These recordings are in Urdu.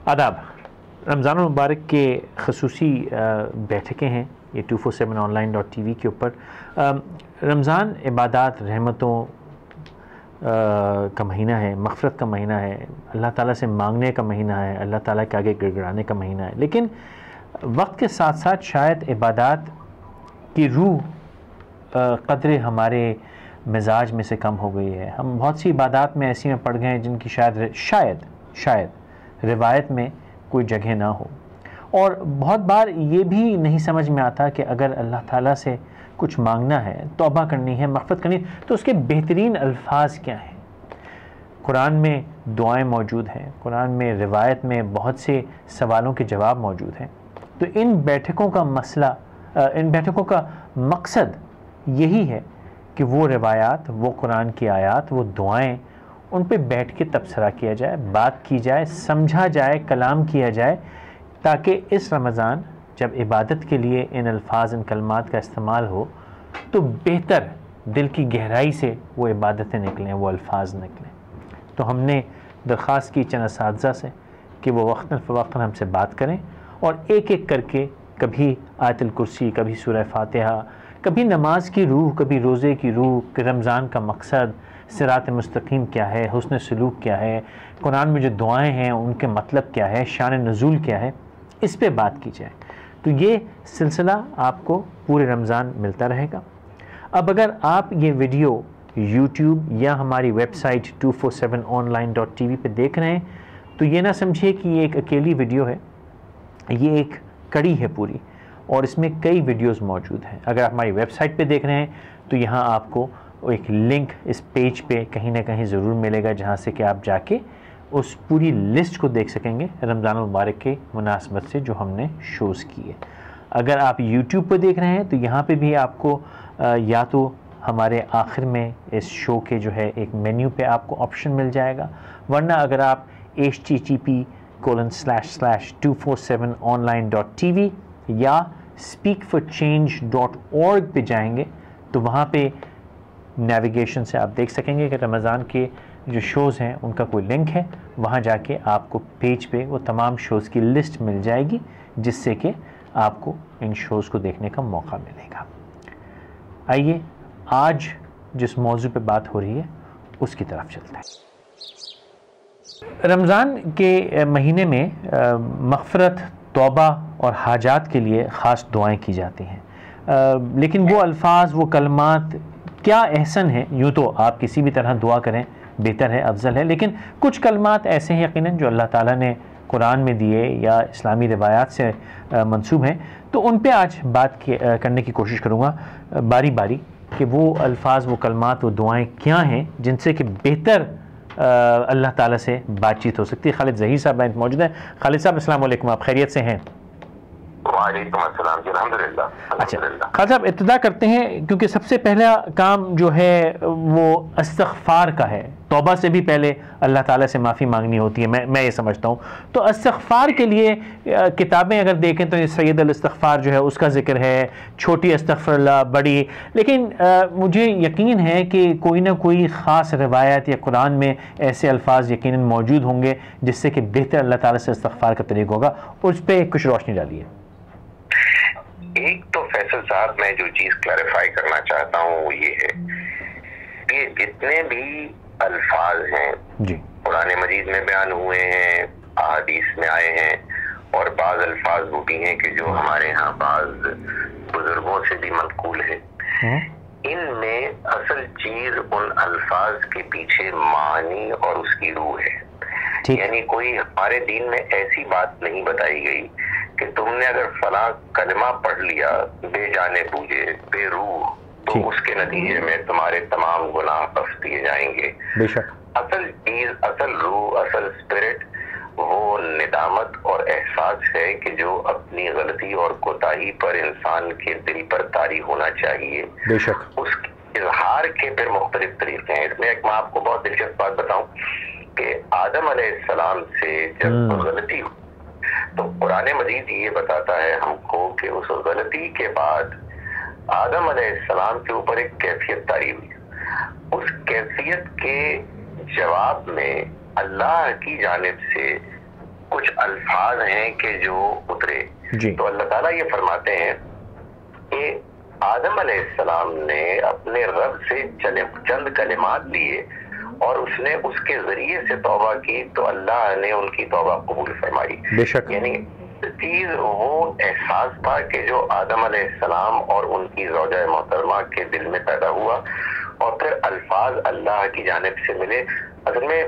آداب. رمضان المبارک کے خصوصی بیٹھکیں ہیں یہ 247online.tv کے اوپر. رمضان عبادات رحمتوں کا مہینہ ہے، مغفرت کا مہینہ ہے، اللہ تعالیٰ سے مانگنے کا مہینہ ہے، اللہ تعالیٰ کے آگے گڑگڑانے کا مہینہ ہے. لیکن وقت کے ساتھ ساتھ شاید عبادات کی روح قدر ہمارے مزاج میں سے کم ہو گئی ہے. ہم بہت سی عبادات میں ایسی میں پڑ گئے ہیں جن کی شاید روایت میں کوئی جگہ نہ ہو. اور بہت بار یہ بھی نہیں سمجھ میں آتا کہ اگر اللہ تعالیٰ سے کچھ مانگنا ہے، توبہ کرنی ہے، مغفرت کرنی ہے، تو اس کے بہترین الفاظ کیا ہیں. قرآن میں دعائیں موجود ہیں، قرآن میں روایت میں بہت سے سوالوں کے جواب موجود ہیں. تو ان بیٹھکوں کا مسئلہ، ان بیٹھکوں کا مقصد یہی ہے کہ وہ روایات، وہ قرآن کی آیات، وہ دعائیں، ان پہ بیٹھ کے تبصرہ کیا جائے، بات کی جائے، سمجھا جائے، کلام کیا جائے، تاکہ اس رمضان جب عبادت کے لیے ان الفاظ، ان کلمات کا استعمال ہو تو بہتر دل کی گہرائی سے وہ عبادتیں نکلیں، وہ الفاظ نکلیں. تو ہم نے درخواست کی چند اساتذہ سے کہ وہ وقتاً فوقتاً ہم سے بات کریں اور ایک ایک کر کے کبھی آیت الکرسی، کبھی سورہ فاتحہ، کبھی نماز کی روح، کبھی روزے کی روح، کہ رمضان کا مقصد، صراط مستقیم کیا ہے، حسن سلوک کیا ہے، قرآن میں جو دعائیں ہیں ان کے مطلب کیا ہے، شان نزول کیا ہے، اس پہ بات کی جائے. تو یہ سلسلہ آپ کو پورے رمضان ملتا رہے گا. اب اگر آپ یہ ویڈیو یوٹیوب یا ہماری ویب سائٹ 247online.tv پہ دیکھ رہے ہیں تو یہ نہ سمجھیے کہ یہ ایک اکیلی ویڈیو ہے، یہ ایک کڑی ہے پوری، اور اس میں کئی ویڈیوز موجود ہیں. اگر آپ ہماری ویب سائٹ پہ دیکھ رہے ہیں تو یہاں آپ کو ایک لنک اس پیج پہ کہیں نہ کہیں ضرور ملے گا، جہاں سے کہ آپ جا کے اس پوری لسٹ کو دیکھ سکیں گے رمضان المبارک کے مناسبت سے جو ہم نے شوز کیے. اگر آپ یوٹیوب پہ دیکھ رہے ہیں تو یہاں پہ بھی آپ کو یا تو ہمارے آخر میں اس شو کے جو ہے ایک مینیو پہ آپ کو آپشن مل جائے گا، ورنہ اگر آپ http://247online.tv یا speakforchange.org پہ جائیں گے تو وہاں پہ نیویگیشن سے آپ دیکھ سکیں گے کہ رمضان کے جو شوز ہیں ان کا کوئی لنک ہے. وہاں جا کے آپ کو پیج پہ وہ تمام شوز کی لسٹ مل جائے گی، جس سے کہ آپ کو ان شوز کو دیکھنے کا موقع ملے گا. آئیے آج جس موضوع پہ بات ہو رہی ہے اس کی طرف چلتے ہیں. رمضان کے مہینے میں مغفرت، توبہ اور حاجات کے لیے خاص دعائیں کی جاتی ہیں، لیکن وہ الفاظ، وہ کلمات کیا احسن ہیں. یوں تو آپ کسی بھی طرح دعا کریں، بہتر ہے، افضل ہے، لیکن کچھ کلمات ایسے ہیں یقیناً جو اللہ تعالیٰ نے قرآن میں دیے یا اسلامی روایات سے منسوب ہیں. تو ان پہ آج بات کرنے کی کوشش کروں گا باری باری کہ وہ الفاظ، وہ کلمات، وہ دعائیں کیا ہیں جن سے کہ بہتر اللہ تعالیٰ سے بات چیت ہو سکتی ہے. خالد ظہیر صاحب موجود ہیں. خالد صاحب السلام علیکم، آپ خیریت سے ہیں؟ وعلیکم السلام جی، الحمدللہ. اچھا خالد صاحب ابتدا کرتے ہیں، کیونکہ سب سے پہلا کام جو ہے وہ استغفار کا ہے. توبہ سے بھی پہلے اللہ تعالیٰ سے معافی مانگنی ہوتی ہے، میں یہ سمجھتا ہوں. تو استغفار کے لیے کتابیں اگر دیکھیں تو سید الاستغفار جو ہے اس کا ذکر ہے، چھوٹی استغفر اللہ، بڑی. لیکن مجھے یقین ہے کہ کوئی نہ کوئی خاص روایت یا قرآن میں ایسے الفاظ یقیناً موجود ہوں گے جس سے کہ بہتر اللہ تعالیٰ سے استغفار کا طریقہ ہوگا، اور اس پہ کچھ روشنی ڈالیے. ایک تو فیصل صاحب میں جو چیز کلیریفائی کرنا چاہتا ہوں وہ یہ ہے کہ جتنے بھی الفاظ ہیں جی قرآن مجید میں بیان ہوئے ہیں، احادیث میں آئے ہیں، اور بعض الفاظ وہ بھی ہیں کہ جو ہمارے ہاں بعض بزرگوں سے بھی منقول ہیں، ان میں اصل چیز ان الفاظ کے پیچھے معنی اور اس کی روح ہے. یعنی کوئی ہمارے دین میں ایسی بات نہیں بتائی گئی کہ تم نے اگر فلاں کلمہ پڑھ لیا بے جانے بوجھے، بے روح، تو اس کے نتیجے میں تمہارے تمام گناہ بخش دیے جائیں گے. بے شک اصل چیز، اصل روح، اصل اسپرٹ وہ ندامت اور احساس ہے کہ جو اپنی غلطی اور کوتاہی پر انسان کے دل پر طاری ہونا چاہیے. بے شک اس اظہار کے پھر مختلف طریقے ہیں. اس میں ایک میں آپ کو بہت دلچسپ بات بتاؤں کہ آدم علیہ السلام سے جب غلطی ہوئی تو قرآن مجید یہ بتاتا ہے ہم کو کہ اس غلطی کے بعد آدم علیہ السلام کے اوپر ایک کیفیت طاری ہوئی. اس کیفیت کے جواب میں اللہ کی جانب سے کچھ الفاظ ہیں کہ جو اترے. تو اللہ تعالیٰ یہ فرماتے ہیں کہ آدم علیہ السلام نے اپنے رب سے چند کلمات لیے اور اس نے اس کے ذریعے سے توبہ کی تو اللہ نے ان کی توبہ قبول فرمائی. بے شک. یعنی چیز وہ احساس تھا کہ جو آدم علیہ السلام اور ان کی زوجہ محترمہ کے دل میں پیدا ہوا اور پھر الفاظ اللہ کی جانب سے ملے. اصل میں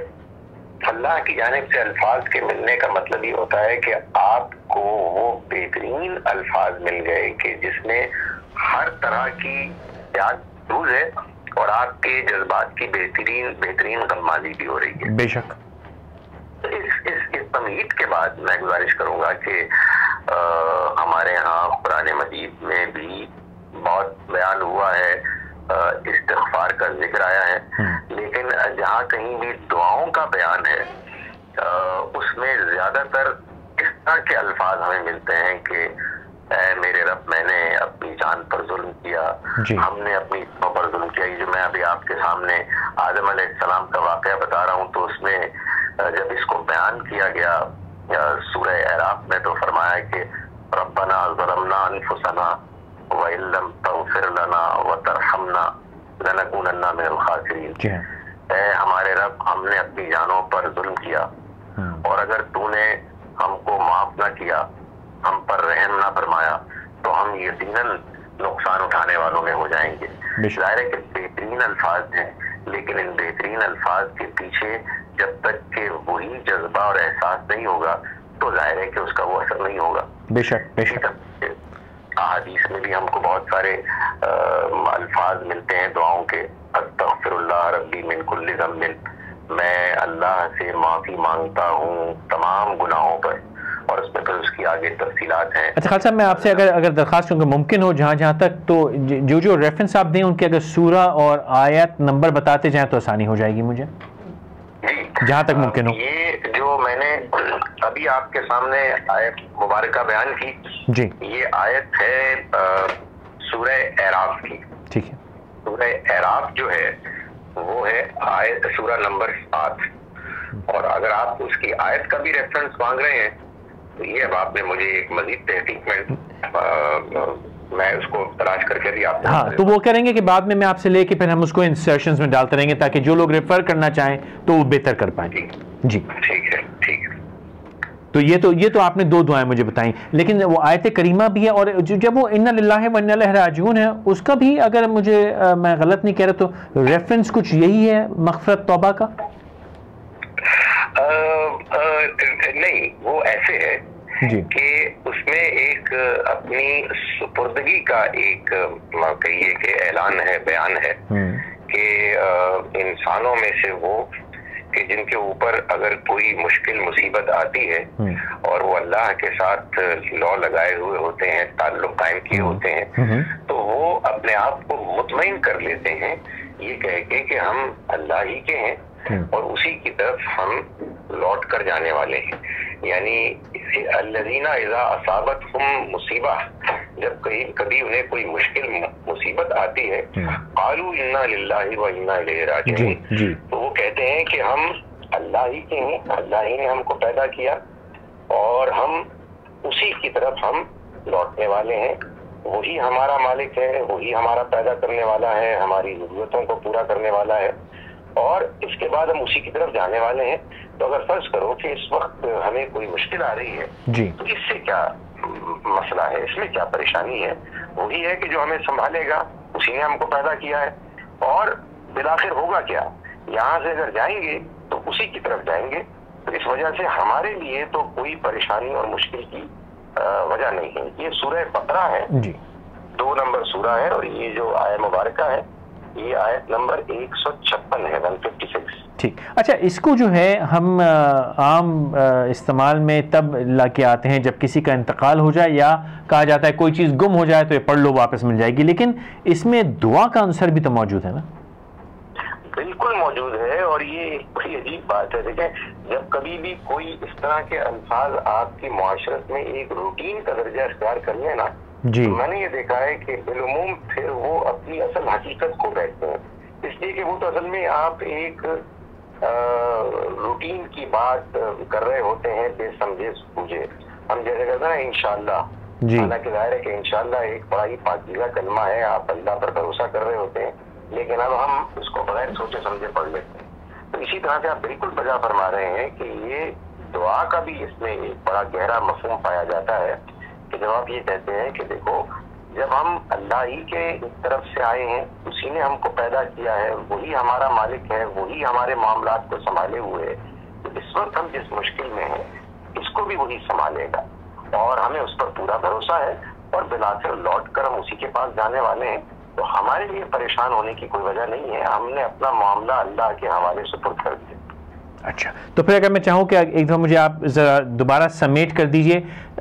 اللہ کی جانب سے الفاظ کے ملنے کا مطلب یہ ہوتا ہے کہ آپ کو وہ بہترین الفاظ مل گئے کہ جس میں ہر طرح کی یاد محفوظ ہے اور آپ کے جذبات کی بہترین غمازی بھی ہو رہی ہے. بے شک. اس تمہید کے بعد میں گزارش کروں گا کہ ہمارے ہاں قرآن مجید میں بھی بہت بیان ہوا ہے, استغفار کا ذکر آیا ہے, لیکن جہاں کہیں بھی دعاؤں کا بیان ہے اس میں زیادہ تر اس طرح کے الفاظ ہمیں ملتے ہیں کہ اے میرے رب میں نے اپنی جان پر ظلم کیا, ہم نے اپنی جانوں پر ظلم کیا. یہ جو میں ابھی آپ کے سامنے آدم علیہ السلام کا واقعہ بتا رہا ہوں تو اس میں جب اس کو بیان کیا گیا سورہ اعراف میں تو فرمایا کہ ربنا ظلمنا انفسنا وَإِن لَّمْ تَغْفِرْ لَنَا وَتَرْحَمْنَا لَنَكُونَنَّ مِنَ الْخَاسِرِينَ. اے ہمارے رب ہم نے اپنی جانوں پر ظلم کیا اور اگر تو نے ہم کو معاف نہ کیا, ہم پر رحم نہ فرمایا تو ہم یقیناً نقصان اٹھانے والوں میں ہو جائیں گے. ظاہر ہے کہ بہترین الفاظ ہیں, لیکن ان بہترین الفاظ کے پیچھے جب تک کہ وہی جذبہ اور احساس نہیں ہوگا تو ظاہر ہے کہ اس کا وہ اثر نہیں ہوگا. بے شک بے شک. احادیث میں بھی ہم کو بہت سارے الفاظ ملتے ہیں دعاؤں کے, استغفر اللہ ربی من کل ذنب, میں اللہ سے معافی مانگتا ہوں تمام گناہوں پر, اور اس میں پھر اس کی آگے تفصیلات ہیں. اچھا خالد صاحب میں آپ سے اگر درخواست کروں کہ ممکن ہو جہاں تک تو جو ریفرنس آپ دیں ان کے اگر سورہ اور آیت نمبر بتاتے جائیں تو آسانی ہو جائے گی مجھے, جہاں تک ممکن ہو. یہ جو میں نے ابھی آپ کے سامنے آیت مبارکہ بیان کی, جی یہ آیت ہے سورہ اعراف کی. ٹھیک ہے. سورہ اعراف جو ہے وہ ہے آیت سورہ نمبر 7, اور اگر آپ اس کی آیت کا بھی ریفرنس مانگ رہے ہیں تو یہ اب آپ نے مجھے ایک مزید تحقیق میں اس کو تلاش کر کے بھی آپ ہاں تو وہ کریں گے کہ بعد میں آپ سے لے کے پھر ہم اس کو انسرشنز میں ڈالتے رہیں گے تاکہ جو لوگ ریفر کرنا چاہیں تو وہ بہتر کر پائیں. جی ٹھیک ہے ٹھیک ہے. تو یہ تو آپ نے 2 دعائیں مجھے بتائیں, لیکن وہ آیت کریمہ بھی ہے اور جب وہ انا للہ و انا الیہ راجعون ہے اس کا بھی اگر مجھے میں غلط نہیں کہہ رہا تو ریفرنس کچھ یہی ہے مغفرت توبہ کا؟ نہیں, وہ ایسے ہے جی کہ اس میں ایک اپنی سپردگی کا ایک کہیے کہ اعلان ہے, بیان ہے کہ انسانوں میں سے وہ کہ جن کے اوپر اگر کوئی مشکل مصیبت آتی ہے اور وہ اللہ کے ساتھ لو لگائے ہوئے ہوتے ہیں, تعلق قائم کیے ہوتے ہیں, تو وہ اپنے آپ کو مطمئن کر لیتے ہیں یہ کہہ کے کہ ہم اللہ ہی کے ہیں اور اسی کی طرف ہم لوٹ کر جانے والے ہیں. یعنی الذین اذا اصابتہم مصیبہ, جب کبھی انہیں کوئی مشکل مصیبت آتی ہے, قالوا انا للہ و انا الیہ راجعون, تو وہ کہتے ہیں کہ ہم اللہ ہی کے ہیں, اللہ ہی نے ہم کو پیدا کیا اور ہم اسی کی طرف ہم لوٹنے والے ہیں. وہی ہمارا مالک ہے, وہی ہمارا پیدا کرنے والا ہے, ہماری ضرورتوں کو پورا کرنے والا ہے, اور اس کے بعد ہم اسی کی طرف جانے والے ہیں. تو اگر فرض کرو کہ اس وقت ہمیں کوئی مشکل آ رہی ہے تو اس سے کیا مسئلہ ہے, اس میں کیا پریشانی ہے؟ وہی ہے کہ جو ہمیں سنبھالے گا, اسی نے ہم کو پیدا کیا ہے, اور بالآخر ہوگا کیا, یہاں سے اگر جائیں گے تو اسی کی طرف جائیں گے. تو اس وجہ سے ہمارے لیے تو کوئی پریشانی اور مشکل کی وجہ نہیں ہے. یہ سورہ بقرہ ہے, 2 نمبر سورہ ہے, اور یہ جو آیت مبارکہ ہے یہ آیت نمبر 156 ہے, 156. ٹھیک. اچھا اس کو جو ہے ہم عام استعمال میں تب لا کے آتے ہیں جب کسی کا انتقال ہو جائے یا کہا جاتا ہے کوئی چیز گم ہو جائے تو یہ پڑھ لو واپس مل جائے گی, لیکن اس میں دعا کا عنصر بھی تو موجود ہے نا؟ بالکل موجود ہے, اور یہ بڑی عجیب بات ہے. دیکھیں جب کبھی بھی کوئی اس طرح کے الفاظ آپ کی معاشرت میں ایک روٹین کا درجہ اختیار کر لیں نا, تو میں نے یہ دیکھا ہے کہ بالعموم پھر وہ اپنی اصل حقیقت کو بیٹھتے ہیں, اس لیے کہ وہ تو اصل میں آپ ایک روٹین کی بات کر رہے ہوتے ہیں بے سمجھے پوجے. ہم جیسے کہتے ہیں نا انشاءاللہ, حالانکہ ظاہر ہے کہ انشاءاللہ ایک بڑا ہی پاکیزہ کلمہ ہے, آپ اللہ پر بھروسہ کر رہے ہوتے ہیں, لیکن اب ہم اس کو بغیر سوچے سمجھے پڑھ لیتے ہیں. تو اسی طرح سے آپ بالکل بجا فرما رہے ہیں کہ یہ دعا کا بھی اس میں ایک بڑا گہرا مفہوم پایا جاتا ہے, کہ جب آپ یہ کہتے ہیں کہ دیکھو جب ہم اللہ ہی کے طرف سے آئے ہیں, اسی نے ہم کو پیدا کیا ہے, وہی ہمارا مالک ہے, وہی ہمارے معاملات کو سنبھالے ہوئے ہے, تو اس وقت ہم جس مشکل میں ہیں اس کو بھی وہی سنبھالے گا, اور ہمیں اس پر پورا بھروسہ ہے, اور بالآخر لوٹ کر ہم اسی کے پاس جانے والے ہیں. تو ہمارے لیے پریشان ہونے کی کوئی وجہ نہیں ہے, ہم نے اپنا معاملہ اللہ کے حوالے سپرد کر دیا. اچھا, تو پھر اگر میں چاہوں کہ ایک دفعہ مجھے آپ ذرا دوبارہ سمیٹ کر دیجئے,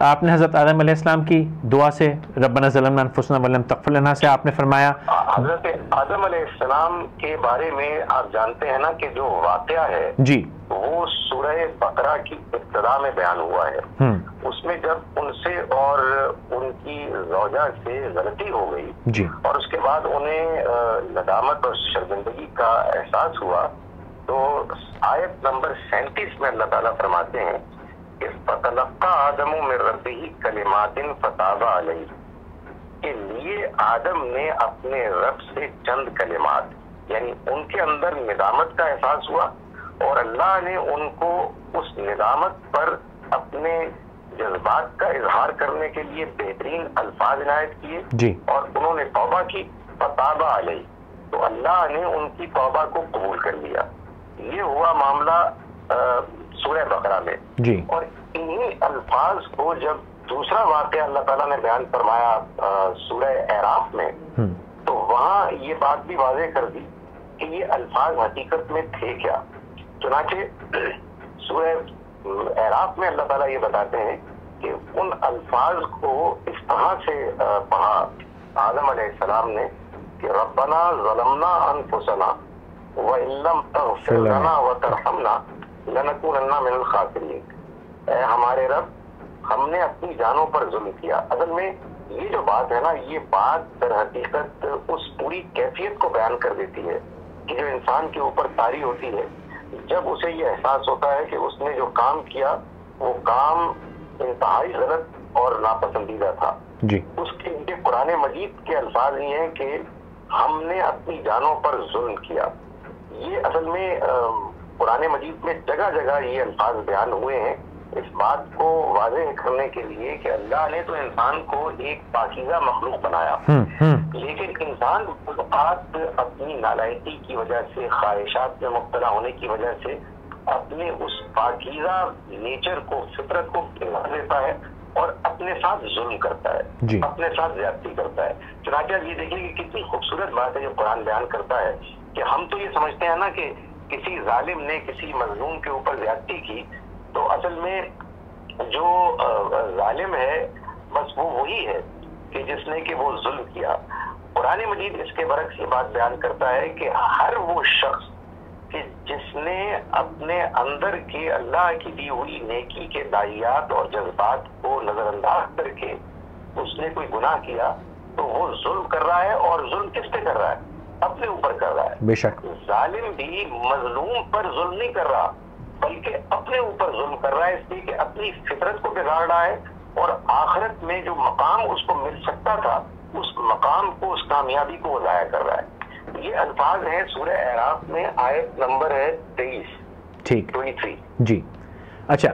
آپ نے حضرت آدم علیہ السلام کی دعا سے ربنا ظلمنا انفسنا وَإِن لَّم تغفر لنا سے آپ نے فرمایا. حضرت آدم علیہ السلام کے بارے میں آپ جانتے ہیں نا کہ جو واقعہ ہے جی وہ سورہ بقرہ کی ابتدا میں بیان ہوا ہے. اس میں جب ان سے اور ان کی زوجہ سے غلطی ہو گئی جی, اور اس کے بعد انہیں ندامت اور شرمندگی کا احساس ہوا, تو آیت نمبر 37 میں اللہ تعالیٰ فرماتے ہیں کہ فَتَلَقَّىٰ آدَمُ مِن رَّبِّهِ كَلِمَاتٍ فَتَابَ عَلَيْهِ, کے لیے آدم نے اپنے رب سے چند کلمات, یعنی ان کے اندر ندامت کا احساس ہوا, اور اللہ نے ان کو اس ندامت پر اپنے جذبات کا اظہار کرنے کے لیے بہترین الفاظ عنایت کیے جی, اور انہوں نے توبہ کی. فَتَابَ عَلَيْهِ, تو اللہ نے ان کی توبہ کو قبول کر لیا. یہ ہوا معاملہ سورہ بقرہ میں جی, اور انہی الفاظ کو جب دوسرا واقعہ اللہ تعالیٰ نے بیان فرمایا سورہ اعراف میں, تو وہاں یہ بات بھی واضح کر دی کہ یہ الفاظ حقیقت میں تھے کیا. چنانچہ سورہ اعراف میں اللہ تعالیٰ یہ بتاتے ہیں کہ ان الفاظ کو اس طرح سے پڑھا آدم علیہ السلام نے کہ ربنا ظلمنا انفسنا وَإِن لَّمْ تَغْفِرْ لَنَا وَتَرْحَمْنَا لَنَكُونَنَّ مِنَ الْخَاسِرِينَ, اے ہمارے رب ہم نے اپنی جانوں پر ظلم کیا. اصل میں یہ جو بات ہے نا, یہ بات در حقیقت اس پوری کیفیت کو بیان کر دیتی ہے کہ جو انسان کے اوپر طاری ہوتی ہے جب اسے یہ احساس ہوتا ہے کہ اس نے جو کام کیا وہ کام انتہائی غلط اور ناپسندیدہ تھا جی, اس کے قرآن مجید کے الفاظ یہ ہیں کہ ہم نے اپنی جانوں پر ظلم کیا. یہ اصل میں قرآن مجید میں جگہ جگہ یہ الفاظ بیان ہوئے ہیں اس بات کو واضح کرنے کے لیے کہ اللہ نے تو انسان کو ایک پاکیزہ مخلوق بنایا, لیکن انسان اوقات اپنی نالائقی کی وجہ سے, خواہشات میں مبتلا ہونے کی وجہ سے اپنے اس پاکیزہ نیچر کو, فطرت کو بگاڑ دیتا ہے اور اپنے ساتھ ظلم کرتا ہے جی, اپنے ساتھ زیادتی کرتا ہے. چنانچہ یہ دیکھیے کہ کتنی خوبصورت بات ہے جو قرآن بیان کرتا ہے کہ ہم تو یہ سمجھتے ہیں نا کہ کسی ظالم نے کسی مظلوم کے اوپر زیادتی کی, تو اصل میں جو ظالم ہے بس وہ وہی ہے کہ جس نے کہ وہ ظلم کیا. قرآن مجید اس کے برعکس یہ بات بیان کرتا ہے کہ ہر وہ شخص کہ جس نے اپنے اندر کے اللہ کی دی ہوئی نیکی کے داعیات اور جذبات کو نظر انداز کر کے اس نے کوئی گناہ کیا تو وہ ظلم کر رہا ہے, اور ظلم کس پہ کر رہا ہے؟ اپنے اوپر کر رہا ہے. بے شک ظالم بھی مظلوم پر ظلم نہیں کر رہا بلکہ اپنے اوپر ظلم کر رہا ہے, اس لیے کہ اپنی فطرت کو بگاڑ رہا ہے, اور آخرت میں جو مقام اس کو مل سکتا تھا اس مقام کو, اس کامیابی کو وہ ضائع کر رہا ہے. یہ الفاظ ہیں سورہ اعراف میں, آیت نمبر ہے 23. ٹھیک 23 جی. اچھا,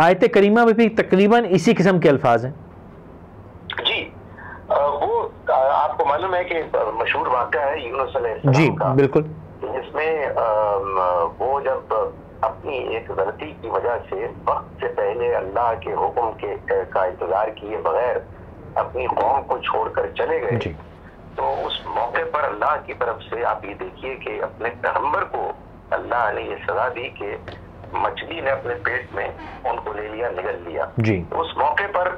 آیت کریمہ میں بھی تقریباً اسی قسم کے الفاظ ہیں. جی, وہ آپ کو معلوم ہے کہ مشہور واقعہ ہے یونس علیہ السلام کا, جی بالکل, جس میں وہ جب اپنی ایک غلطی کی وجہ سے وقت سے پہلے اللہ کے حکم کا انتظار کیے بغیر اپنی قوم کو چھوڑ کر چلے گئے جی, تو اس موقع پر اللہ کی طرف سے آپ یہ دیکھیے کہ اپنے پیغمبر کو اللہ نے یہ سزا دی کہ مچھلی نے اپنے پیٹ میں ان کو لے لیا, نگل لیا. جی, اس موقع پر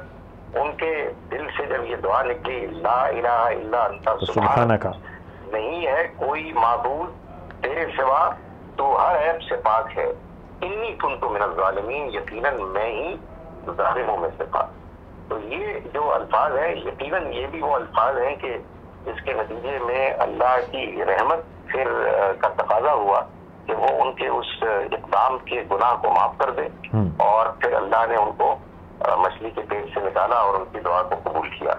ان کے دل سے جب یہ دعا نکلی, لا الہ الا انت سبحانک, نہیں ہے کوئی معبود تیرے سوا, تو ہر عیب سے پاک ہے, انی کنت من الظالمین, یقیناً میں ہی ظالموں میں سے تھا. تو یہ جو الفاظ ہیں یقیناً یہ بھی وہ الفاظ ہیں کہ جس کے نتیجے میں اللہ کی رحمت پھر کا تقاضا ہوا کہ وہ ان کے اس اقدام کے گناہ کو معاف کر دے، اور پھر اللہ نے ان کو مچھلی کے پیٹ سے نکالا اور ان کی دعا کو قبول کیا۔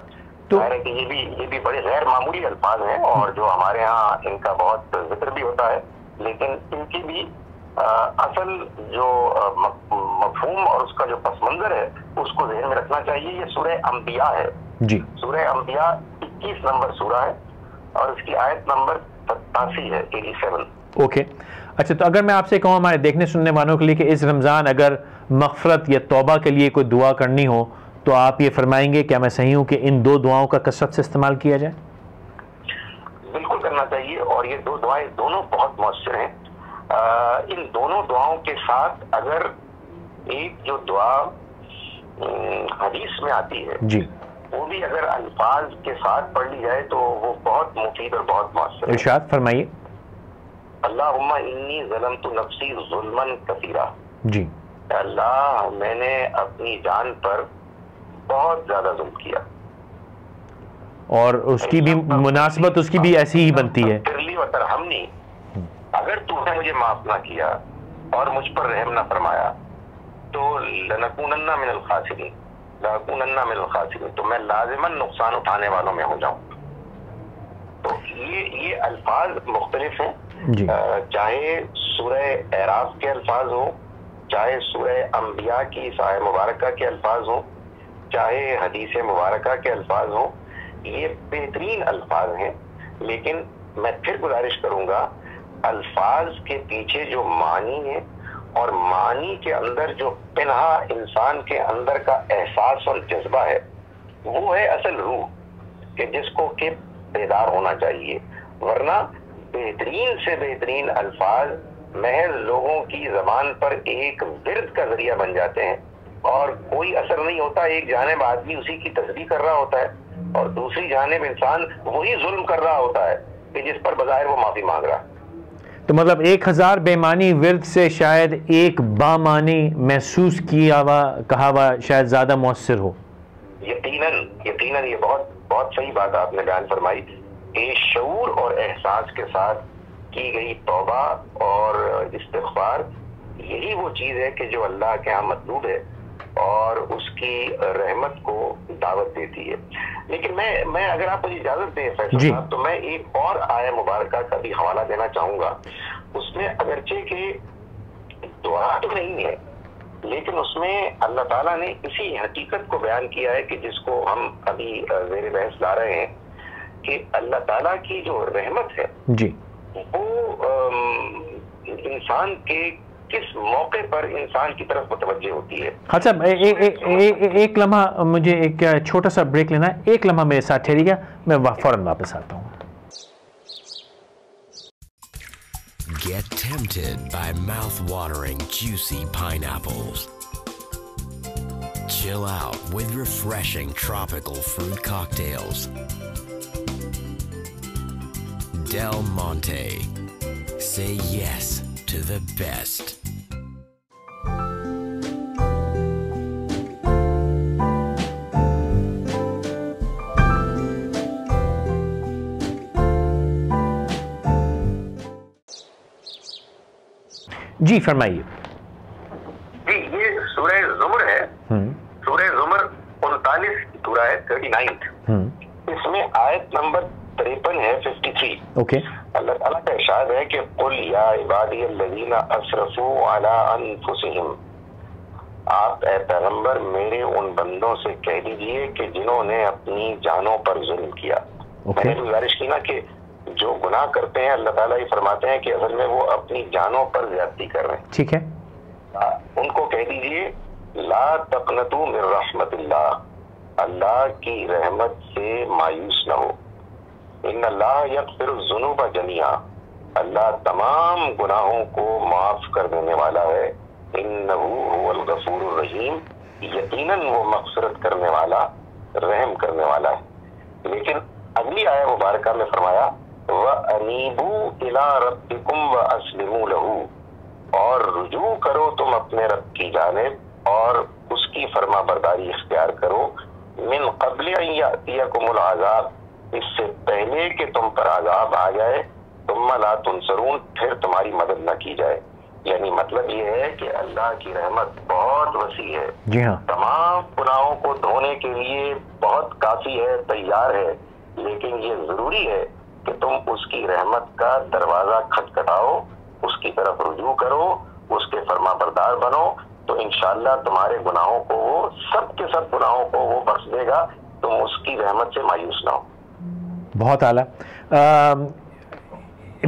ظاہر ہے کہ یہ بھی بڑے غیر معمولی الفاظ ہیں، اور جو ہمارے ہاں ان کا بہت ذکر بھی ہوتا ہے، لیکن ان کی بھی اصل جو مفہوم اور اس کا جو پس منظر ہے اس کو ذہن میں رکھنا چاہیے۔ یہ سورہ انبیاء ہے جی، سورہ انبیاء 21 نمبر سورہ ہے، اور اس کی آیت نمبر 87 ہے، 87۔ اوکے، اچھا، تو اگر میں آپ سے کہوں ہمارے دیکھنے سننے والوں کے لیے کہ اس رمضان اگر مغفرت یا توبہ کے لیے کوئی دعا کرنی ہو تو آپ یہ فرمائیں گے، کیا میں صحیح ہوں کہ ان دو دعاؤں کا کثرت سے استعمال کیا جائے؟ بالکل کرنا چاہیے، اور یہ دو دعائیں دونوں بہت مؤثر ہیں۔ ان دونوں دعاؤں کے ساتھ اگر ایک جو دعا حدیث میں آتی ہے جی، وہ بھی اگر الفاظ کے ساتھ پڑھ لی جائے تو وہ بہت مفید اور بہت مؤثر ہے۔ ارشاد فرمائیے۔ اللہم انی ظلمت نفسی ظلما کثیرا، جی، اللہ میں نے اپنی جان پر بہت زیادہ ظلم کیا، اور اس کی بھی مناسبت اس کی بھی ایسی ہی بنتی ہے۔ ترلی و ترحمنی، اگر تو نے مجھے معاف نہ کیا اور مجھ پر رحم نہ فرمایا تو لنکونن من الخاسرین، تو میں لازماً نقصان اٹھانے والوں میں ہو جاؤں۔ تو یہ الفاظ مختلف ہیں، جی، چاہے سورہ اعراف کے الفاظ ہوں، چاہے سورہ انبیاء کی اس آیہ مبارکہ کے الفاظ ہوں، چاہے حدیث مبارکہ کے الفاظ ہوں، یہ بہترین الفاظ ہیں۔ لیکن میں پھر گزارش کروں گا، الفاظ کے پیچھے جو معنی ہے اور معنی کے اندر جو پنہا انسان کے اندر کا احساس اور جذبہ ہے، وہ ہے اصل روح، کہ جس کو کہ بیدار ہونا چاہیے، ورنہ بہترین سے بہترین الفاظ محض لوگوں کی زبان پر ایک ورد کا ذریعہ بن جاتے ہیں، اور کوئی اثر نہیں ہوتا۔ ایک جانب آدمی اسی کی تصدیق کر رہا ہوتا ہے، اور دوسری جانب انسان وہی ظلم کر رہا ہوتا ہے کہ جس پر بظاہر وہ معافی مانگ رہا ہے۔ تو مطلب 1000 بے معنی ورد سے شاید ایک بامعنی محسوس کیا ہوا کہا ہوا شاید زیادہ مؤثر ہو۔ یقیناً یہ بہت صحیح بات آپ نے بیان فرمائی کہ شعور اور احساس کے ساتھ کی گئی توبہ اور استغفار یہی وہ چیز ہے کہ جو اللہ کے ہاں مطلوب ہے اور اس کی رحمت کو دعوت دیتی ہے۔ لیکن میں اگر آپ مجھے اجازت دیں فیصل صاحب، تو میں ایک اور آیہ مبارکہ کا بھی حوالہ دینا چاہوں گا۔ اس میں اگرچہ کہ دعا تو نہیں ہے، لیکن اس میں اللہ تعالیٰ نے اسی حقیقت کو بیان کیا ہے کہ جس کو ہم ابھی زیر بحث لا رہے ہیں، کہ اللہ تعالیٰ کی جو رحمت ہے جی، وہ انسان کے کس موقع پر انسان کی طرف متوجہ ہوتی ہے۔ ہاں صاحب، ایک لمحہ مجھے ایک چھوٹا سا بریک لینا ہے، ایک لمحہ میرے ساتھ ٹھہریے گا، میں فوراً واپس آتا ہوں۔ Get tempted by mouth-watering, juicy pineapples. Chill out with refreshing tropical fruit cocktails. Del Monte. Say yes to the best. جی فرمائیے۔ جی، یہ سورہ زمر ہے، سورہ زمر 39 سورہ ہے، 39۔ اس میں آیت نمبر 53 ہے، 53۔ اوکے، اللہ تعالیٰ کا ارشاد ہے کہ قل یا عبادی الذین اسرفوا علی انفسہم، آپ اے پیغمبر میرے ان بندوں سے کہہ دیجئے کہ جنہوں نے اپنی جانوں پر ظلم کیا۔ میں نے گزارش کی نا کہ جو گناہ کرتے ہیں اللہ تعالیٰ یہ فرماتے ہیں کہ اصل میں وہ اپنی جانوں پر زیادتی کر رہے ہیں۔ ٹھیک ہے، ان کو کہہ دیجئے لا تقنطوا من رحمت اللہ، اللہ کی رحمت سے مایوس نہ ہو۔ ان اللہ یغفر الذنوب جميعا، اللہ تمام گناہوں کو معاف کر دینے والا ہے۔ انہ هو الغفور الرحیم، یقیناً وہ مغفرت کرنے والا، رحم کرنے والا ہے۔ لیکن اگلی آیہ مبارکہ میں فرمایا وَأَنِيبُوا إِلَىٰ رَبِّكُمْ وَأَسْلِمُوا لَهُ، اور رجوع کرو تم اپنے رب کی جانب اور اس کی فرما برداری اختیار کرو، من قبل ان یأتیکم العذاب، اس سے پہلے کہ تم پر عذاب آ جائے، ثم لا تنصرون، پھر تمہاری مدد نہ کی جائے. یعنی مطلب یہ ہے کہ اللہ کی رحمت بہت وسیع ہے، جی ہاں، تمام گناہوں کو دھونے کے لیے بہت کافی ہے، تیار ہے، لیکن یہ ضروری ہے کہ تم اس کی رحمت کا دروازہ کھٹکھٹاؤ، اس کی طرف رجوع کرو، اس کے فرما بردار بنو، تو انشاءاللہ تمہارے گناہوں کو وہ سب کے سب گناہوں کو وہ بخش دے گا، تم اس کی رحمت سے مایوس نہ ہو. بہت اعلیٰ.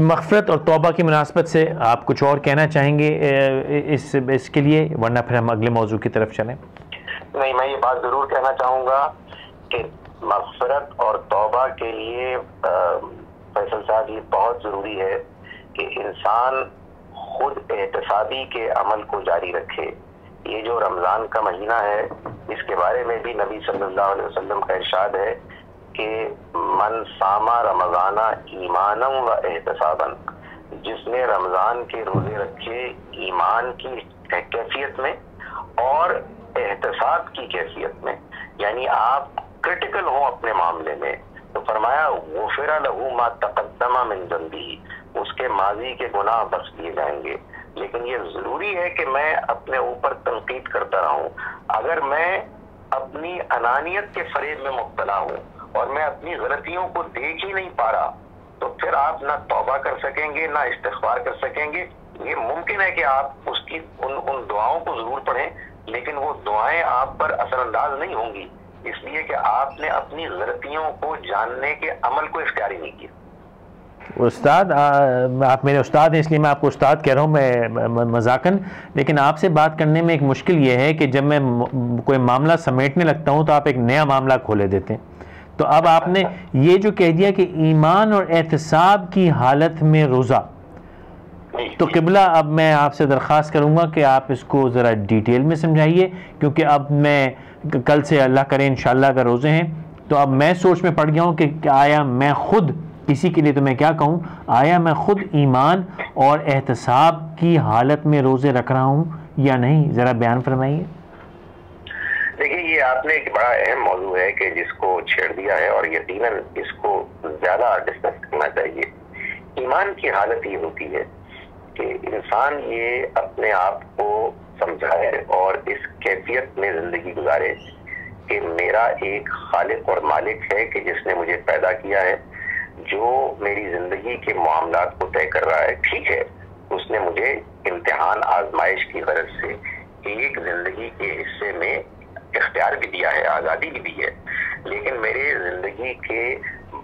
مغفرت اور توبہ کی مناسبت سے آپ کچھ اور کہنا چاہیں گے اس کے لیے، ورنہ پھر ہم اگلے موضوع کی طرف چلیں؟ نہیں، میں یہ بات ضرور کہنا چاہوں گا کہ مغفرت اور توبہ کے لیے فیصل صاحب یہ بہت ضروری ہے کہ انسان خود احتسابی کے عمل کو جاری رکھے. یہ جو رمضان کا مہینہ ہے، اس کے بارے میں بھی نبی صلی اللہ علیہ وسلم کا ارشاد ہے کہ من صام رمضان ایمانا و احتسابا، جس نے رمضان کے روزے رکھے ایمان کی کیفیت میں اور احتساب کی کیفیت میں، یعنی آپ کرٹیکل ہوں اپنے معاملے میں، تو فرمایا غفر لہ ما تقدم من ذنبہ، اس کے ماضی کے گناہ بخش دیے جائیں گے. لیکن یہ ضروری ہے کہ میں اپنے اوپر تنقید کرتا رہوں. اگر میں اپنی انانیت کے فریب میں مبتلا ہوں اور میں اپنی غلطیوں کو دیکھ ہی نہیں پا رہا، تو پھر آپ نہ توبہ کر سکیں گے، نہ استغفار کر سکیں گے. یہ ممکن ہے کہ آپ اس کی ان دعاؤں کو ضرور پڑھیں، لیکن وہ دعائیں آپ پر اثر انداز نہیں ہوں گی، اس لیے کہ آپ نے اپنی غلطیوں کو جاننے کے عمل کو اختیار ہی نہیں کیا. استاد، آپ میرے استاد ہیں، اس لیے میں آپ کو استاد کہہ رہا ہوں، میں مذاقاً، لیکن آپ سے بات کرنے میں ایک مشکل یہ ہے کہ جب میں کوئی معاملہ سمیٹنے لگتا ہوں تو آپ ایک نیا معاملہ کھولے دیتے ہیں. تو اب آپ نے یہ جو کہہ دیا کہ ایمان اور احتساب کی حالت میں روزہ، تو قبلہ اب میں آپ سے درخواست کروں گا کہ آپ اس کو ذرا ڈیٹیل میں سمجھائیے، کیونکہ اب میں کل سے اللہ کرے انشاءاللہ اگر روزے ہیں تو اب میں سوچ میں پڑ گیا ہوں کہ آیا میں خود، کسی کے لیے تو میں کیا کہوں، آیا میں خود ایمان اور احتساب کی حالت میں روزے رکھ رہا ہوں یا نہیں؟ ذرا بیان فرمائیے. دیکھیے، یہ آپ نے ایک بڑا اہم موضوع ہے کہ جس کو چھیڑ دیا ہے، اور یقیناً اس کو زیادہ ڈسکس کرنا چاہیے. ایمان کی حالت یہ ہوتی ہے کہ انسان یہ اپنے آپ کو سمجھائے اور اس کیفیت میں زندگی گزارے کہ میرا ایک خالق اور مالک ہے کہ جس نے مجھے پیدا کیا ہے، جو میری زندگی کے معاملات کو طے کر رہا ہے. ٹھیک ہے، اس نے مجھے امتحان آزمائش کی غرض سے ایک زندگی کے حصے میں اختیار بھی دیا ہے، آزادی بھی دی ہے، لیکن میرے زندگی کے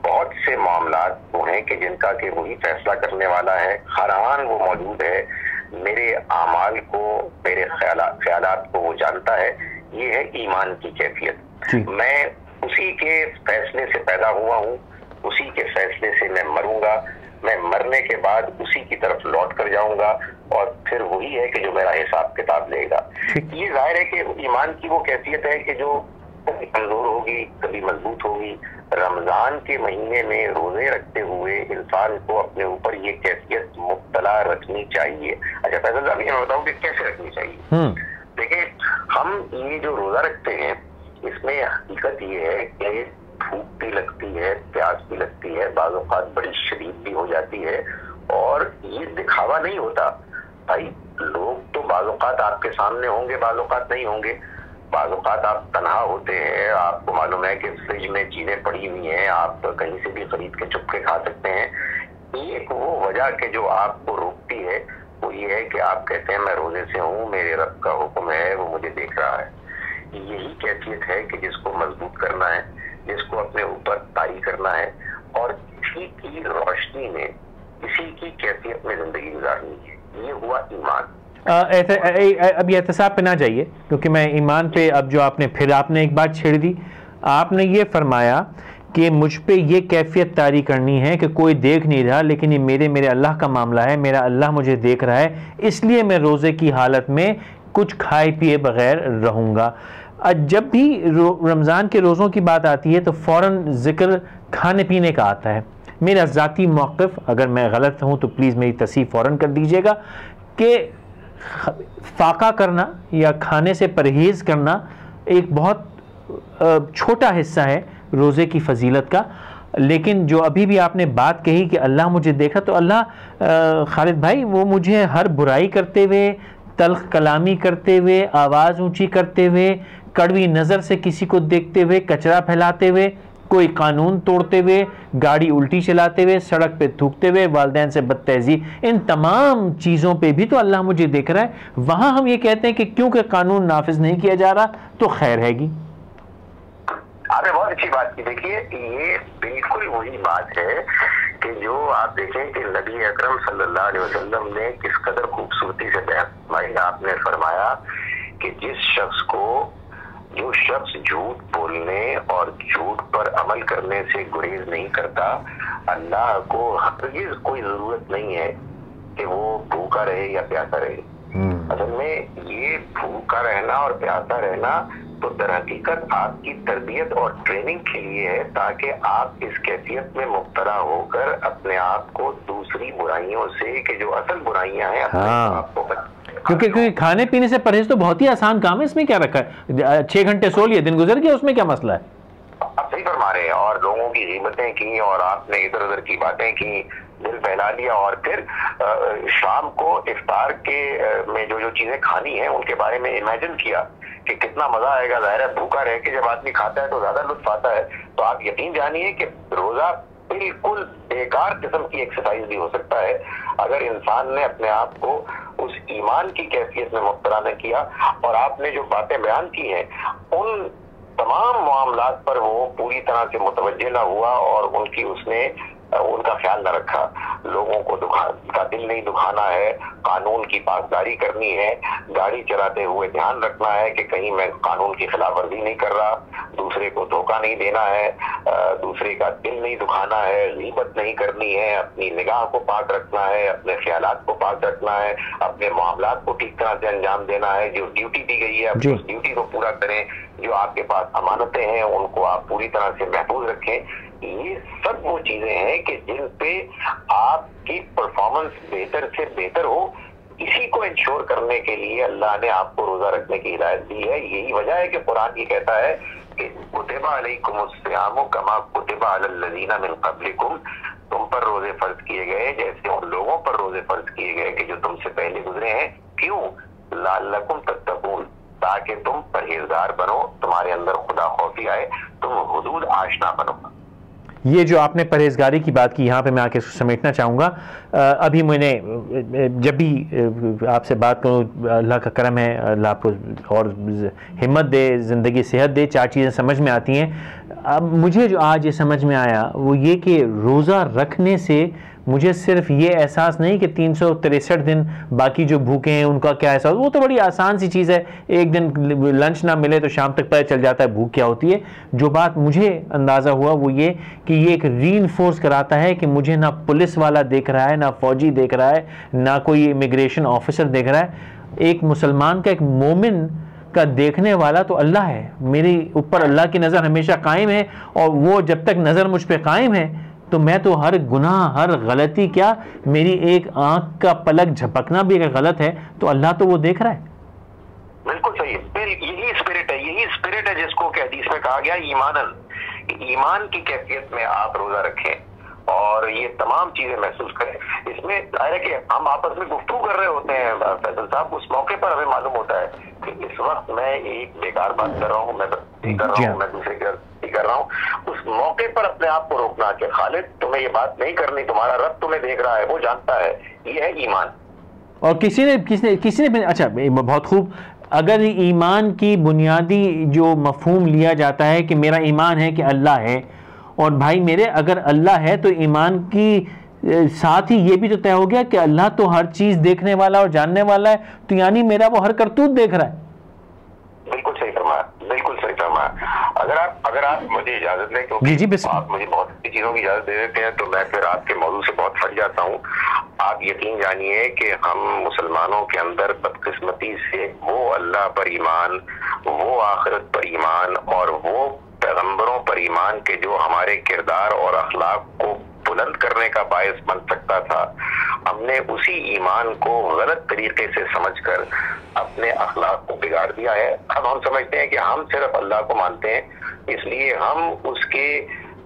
بہت سے معاملات وہ ہیں کہ جن کا کہ وہی فیصلہ کرنے والا ہے. خران وہ موجود ہے، میرے اعمال کو، میرے خیالات کو وہ جانتا ہے. یہ ہے ایمان کی کیفیت. میں اسی کے فیصلے سے پیدا ہوا ہوں، اسی کے فیصلے سے میں مروں گا، میں مرنے کے بعد اسی کی طرف لوٹ کر جاؤں گا، اور پھر وہی ہے کہ جو میرا حساب کتاب لے گا. یہ ظاہر ہے کہ ایمان کی وہ کیفیت ہے کہ جو کبھی کمزور ہوگی، کبھی مضبوط ہوگی. رمضان کے مہینے میں روزے رکھتے ہوئے انسان کو اپنے اوپر یہ کیفیت مبتلا رکھنی چاہیے. اچھا فیصل صاحب، یہ میں بتاؤں کہ کیسے رکھنی چاہیے. دیکھیں، ہم یہ جو روزہ رکھتے ہیں اس میں حقیقت یہ ہے کہ بھوک بھی لگتی ہے، پیاس بھی لگتی ہے، بعض اوقات بڑی شدید بھی ہو جاتی ہے، اور یہ دکھاوا نہیں ہوتا. بھائی لوگ تو بعض اوقات آپ کے سامنے ہوں گے، بعض اوقات نہیں ہوں گے. بعض اوقات آپ تنہا ہوتے ہیں، آپ کو معلوم ہے کہ فریج میں چیزیں پڑی ہوئی ہیں، آپ کہیں سے بھی خرید کے چپ کے کھا سکتے ہیں. ایک وہ وجہ کہ جو آپ کو روکتی ہے وہ یہ ہے کہ آپ کہتے ہیں میں روزے سے ہوں، میرے رب کا حکم ہے، وہ مجھے دیکھ رہا ہے. یہی کیفیت ہے کہ جس کو مضبوط کرنا ہے، جس کو اپنے اوپر طاری کرنا ہے، اور اسی کی روشنی میں اسی کی کیفیت میں زندگی گزارنی ہے. یہ ہوا ایمان. اب یہ احتساب پہ نہ جائیے، کیونکہ میں ایمان پہ اب جو آپ نے ایک بات چھیڑ دی. آپ نے یہ فرمایا کہ مجھ پہ یہ کیفیت طاری کرنی ہے کہ کوئی دیکھ نہیں رہا، لیکن یہ میرے اللہ کا معاملہ ہے، میرا اللہ مجھے دیکھ رہا ہے، اس لیے میں روزے کی حالت میں کچھ کھائے پیے بغیر رہوں گا. جب بھی رمضان کے روزوں کی بات آتی ہے تو فوراً ذکر کھانے پینے کا آتا ہے. میرا ذاتی موقف، اگر میں غلط ہوں تو پلیز میری تصحیح فوراً کر دیجیے گا، کہ فاقہ کرنا یا کھانے سے پرہیز کرنا ایک بہت چھوٹا حصہ ہے روزے کی فضیلت کا. لیکن جو ابھی بھی آپ نے بات کہی کہ اللہ مجھے دیکھا، تو اللہ خالد بھائی وہ مجھے ہر برائی کرتے ہوئے، تلخ کلامی کرتے ہوئے، آواز اونچی کرتے ہوئے، کڑوی نظر سے کسی کو دیکھتے ہوئے، کچرا پھیلاتے ہوئے، کوئی قانون توڑتے ہوئے، گاڑی الٹی چلاتے ہوئے، سڑک پہ تھوکتے ہوئے، والدین سے بد تہذیب، ان تمام چیزوں پہ بھی تو اللہ مجھے دیکھ رہا ہے۔ وہاں ہم یہ کہتے ہیں کہ کیونکہ قانون نافذ نہیں کیا جا رہا تو خیر ہے گی۔ آپ نے بہت اچھی بات کی۔ دیکھیے یہ بالکل وہی بات ہے کہ جو آپ دیکھیں کہ نبی اکرم صلی اللہ علیہ وسلم نے کس قدر خوبصورتی سے بیان فرمائی۔ آپ نے فرمایا کہ جو شخص جھوٹ بولنے اور جھوٹ پر عمل کرنے سے گریز نہیں کرتا، اللہ کو ہرگز کوئی ضرورت نہیں ہے کہ وہ بھوکا رہے یا پیاسا رہے۔ اصل میں یہ بھوکا رہنا اور پیاسا رہنا تو در حقیقت آپ کی تربیت اور ٹریننگ کے لیے ہے، تاکہ آپ اس کیفیت میں مبتلا ہو کر اپنے آپ کو دوسری برائیوں سے، کہ جو اصل برائیاں ہیں، اپنے آپ کو کیونکہ کھانے پینے سے پرہیز تو بہت ہی آسان کام ہے، اس میں کیا رکھا ہے؟ 6 گھنٹے سو لیے، دن گزر گیا، اس میں کیا مسئلہ ہے؟ آپ صحیح فرما رہے ہیں۔ اور لوگوں کی غیبتیں کی اور آپ نے ادھر ادھر کی باتیں کی، دل پھیلا لیا، اور پھر شام کو افطار کے میں جو چیزیں کھانی ہیں ان کے بارے میں امیجن کیا کہ کتنا مزہ آئے گا۔ ظاہر ہے بھوکا رہ کے جب آدمی کھاتا ہے تو زیادہ لطف آتا ہے۔ تو آپ یقین جانیے کہ روزہ بالکل بیکار قسم کی ایکسرسائز بھی ہو سکتا ہے اگر انسان نے اپنے آپ کو اس ایمان کی کیفیت میں مبتلا نہ کیا۔ اور آپ نے جو باتیں بیان کی ہیں ان تمام معاملات پر وہ پوری طرح سے متوجہ نہ ہوا اور ان کا خیال نہ رکھا۔ لوگوں کو کا دل نہیں دکھانا ہے، قانون کی پاسداری کرنی ہے، گاڑی چلاتے ہوئے دھیان رکھنا ہے کہ کہیں میں قانون کی خلاف ورزی نہیں کر رہا، دوسرے کو دھوکہ نہیں دینا ہے، دوسرے کا دل نہیں دکھانا ہے، غیبت نہیں کرنی ہے، اپنی نگاہ کو پاک رکھنا ہے، اپنے خیالات کو پاک رکھنا ہے، اپنے معاملات کو ٹھیک طرح سے انجام دینا ہے۔ جو ڈیوٹی دی گئی ہے اس ڈیوٹی کو پورا کریں، جو آپ کے پاس امانتیں ہیں ان کو آپ پوری طرح سے محفوظ رکھیں۔ یہ سب وہ چیزیں ہیں کہ جن پہ آپ کی پرفارمنس بہتر سے بہتر ہو، اسی کو انشور کرنے کے لیے اللہ نے آپ کو روزہ رکھنے کی ہدایت دی ہے۔ یہی وجہ ہے کہ قرآن یہ کہتا ہے کہ کتب علیکم الصیام کما کتب علی الذین من قبلکم، تم پر روزے فرض کیے گئے جیسے ان لوگوں پر روزے فرض کیے گئے کہ جو تم سے پہلے گزرے ہیں۔ کیوں؟ لعلکم تتقون، تاکہ تم پرہیزگار بنو، تمہارے اندر خدا خوفی آئے، تم حدود آشنا بنو۔ یہ جو آپ نے پرہیزگاری کی بات کی، یہاں پہ میں آ کے سمیٹنا چاہوں گا۔ ابھی میں نے جب بھی آپ سے بات کروں، اللہ کا کرم ہے، اللہ آپ کو اور ہمت دے، زندگی صحت دے، 4 چیزیں سمجھ میں آتی ہیں۔ اب مجھے جو آج یہ سمجھ میں آیا وہ یہ کہ روزہ رکھنے سے مجھے صرف یہ احساس نہیں کہ 363 دن باقی جو بھوکے ہیں ان کا کیا احساس، وہ تو بڑی آسان سی چیز ہے، ایک دن لنچ نہ ملے تو شام تک پتہ چل جاتا ہے بھوک کیا ہوتی ہے۔ جو بات مجھے اندازہ ہوا وہ یہ کہ یہ ایک ری انفورس کراتا ہے کہ مجھے نہ پولیس والا دیکھ رہا ہے، نہ فوجی دیکھ رہا ہے، نہ کوئی امیگریشن آفیسر دیکھ رہا ہے۔ ایک مسلمان کا، ایک مومن کا دیکھنے والا تو اللہ ہے، میری اوپر اللہ کی نظر ہمیشہ قائم ہے، اور وہ جب تک نظر مجھ پہ قائم ہے تو میں تو ہر گناہ، ہر غلطی، کیا میری ایک آنکھ کا پلک جھپکنا بھی اگر غلط ہے تو اللہ تو وہ دیکھ رہا ہے۔ بالکل صحیح، یہی اسپرٹ ہے جس کو کہ حدیث میں کہا گیا ایمان کی کیفیت میں آپ روزہ رکھیں اور یہ تمام چیزیں محسوس کریں۔ اس میں ظاہر ہے کہ ہم آپس میں گفتگو کر رہے ہوتے ہیں فیصل صاحب، اس موقع پر ہمیں معلوم ہوتا ہے کہ اس وقت میں ایک بیکار بات کر رہا ہوں، میں کر رہا ہوں، میں دوسرے کر رہا ہوں۔ اس موقع پر اپنے آپ کو روکنا کہ خالد تمہیں یہ بات نہیں کرنی، تمہارا رب تمہیں دیکھ رہا ہے، وہ جانتا ہے، یہ ہے ایمان۔ اور کسی نے اچھا بہت خوب، اگر ایمان کی بنیادی جو مفہوم لیا جاتا ہے کہ میرا ایمان ہے کہ اللہ ہے، اور بھائی میرے اگر اللہ ہے تو ایمان کی ساتھ ہی یہ بھی تو طے ہو گیا کہ اللہ تو ہر چیز دیکھنے والا اور جاننے والا ہے، تو یعنی میرا وہ ہر کرتوت دیکھ رہا ہے۔ بالکل صحیح فرمایا، بالکل صحیح فرمایا۔ اگر آپ مجھے اجازت دیں، کیونکہ آپ مجھے بہت سی چیزوں کی اجازت دے دیتے ہیں تو میں پھر آپ کے موضوع سے بہت ہٹ جاتا ہوں۔ آپ یقین جانیے کہ ہم مسلمانوں کے اندر بدقسمتی سے وہ اللہ پر ایمان، وہ آخرت پر ایمان اور وہ پیغمبروں پر ایمان کے جو ہمارے کردار اور اخلاق کو بلند کرنے کا باعث بن سکتا تھا، ہم نے اسی ایمان کو غلط طریقے سے سمجھ کر اپنے اخلاق کو بگاڑ دیا ہے۔ اب ہم سمجھتے ہیں کہ ہم صرف اللہ کو مانتے ہیں، اس لیے ہم اس کے